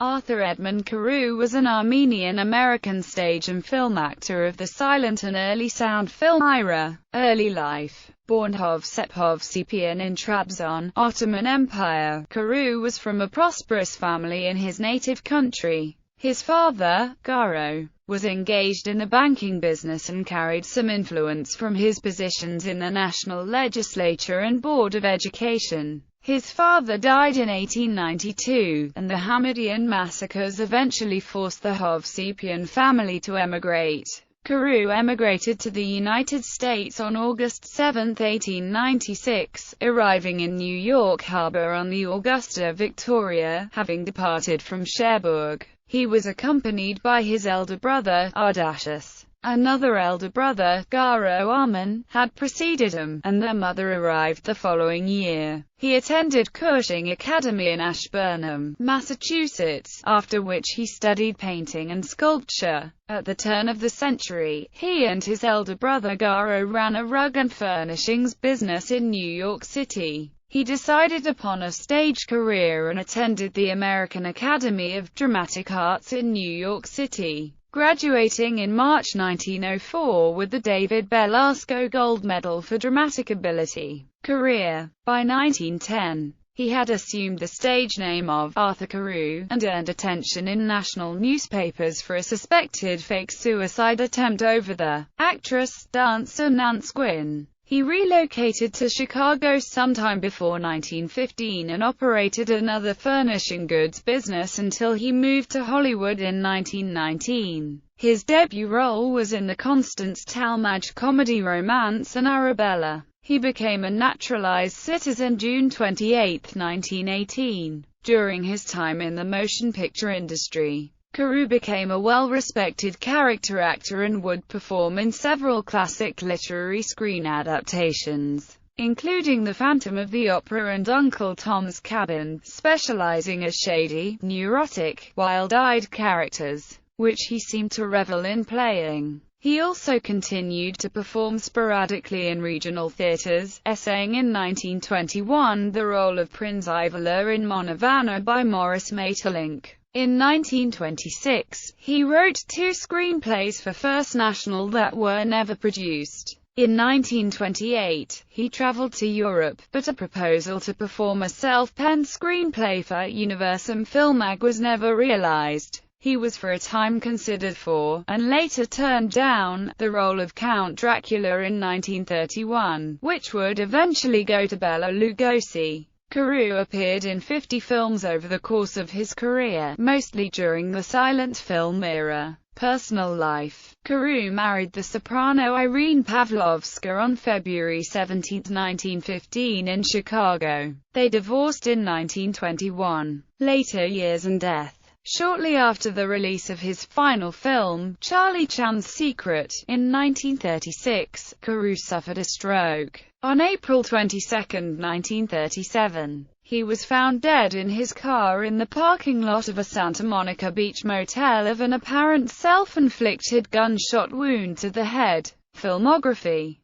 Arthur Edmund Carewe was an Armenian-American stage and film actor of the silent and early sound film era. Early life. Born Hovsepian in Trabzon, Ottoman Empire, Carewe was from a prosperous family in his native country. His father, Garo, was engaged in the banking business and carried some influence from his positions in the national legislature and Board of Education. His father died in 1892, and the Hamidian massacres eventually forced the Hovsepian family to emigrate. Carewe emigrated to the United States on August 7, 1896, arriving in New York Harbor on the Augusta Victoria, having departed from Cherbourg. He was accompanied by his elder brother, Ardashus. Another elder brother, Garo Arman, had preceded him, and their mother arrived the following year. He attended Cushing Academy in Ashburnham, Massachusetts, after which he studied painting and sculpture. At the turn of the century, he and his elder brother Garo ran a rug and furnishings business in New York City. He decided upon a stage career and attended the American Academy of Dramatic Arts in New York City, graduating in March 1904 with the David Belasco Gold Medal for Dramatic Ability. Career. By 1910, he had assumed the stage name of Arthur Carewe, and earned attention in national newspapers for a suspected fake suicide attempt over the actress, dancer Nance Gwynn. He relocated to Chicago sometime before 1915 and operated another furnishing goods business until he moved to Hollywood in 1919. His debut role was in the Constance Talmadge comedy Romance and Arabella. He became a naturalized citizen June 28, 1918. During his time in the motion picture industry, Carewe became a well-respected character actor and would perform in several classic literary screen adaptations, including The Phantom of the Opera and Uncle Tom's Cabin, specializing as shady, neurotic, wild-eyed characters, which he seemed to revel in playing. He also continued to perform sporadically in regional theaters, essaying in 1921 the role of Prince Ivala in Mon Havana by Maurice Maeterlinck. In 1926, he wrote 2 screenplays for First National that were never produced. In 1928, he traveled to Europe, but a proposal to perform a self-penned screenplay for Universum Filmag was never realized. He was for a time considered for, and later turned down, the role of Count Dracula in 1931, which would eventually go to Bela Lugosi. Carewe appeared in 50 films over the course of his career, mostly during the silent film era. Personal life. Carewe married the soprano Irene Pavlovska on February 17, 1915 in Chicago. They divorced in 1921. Later years and death. Shortly after the release of his final film, Charlie Chan's Secret, in 1936, Carewe suffered a stroke. On April 22, 1937, he was found dead in his car in the parking lot of a Santa Monica Beach motel of an apparent self-inflicted gunshot wound to the head. Filmography.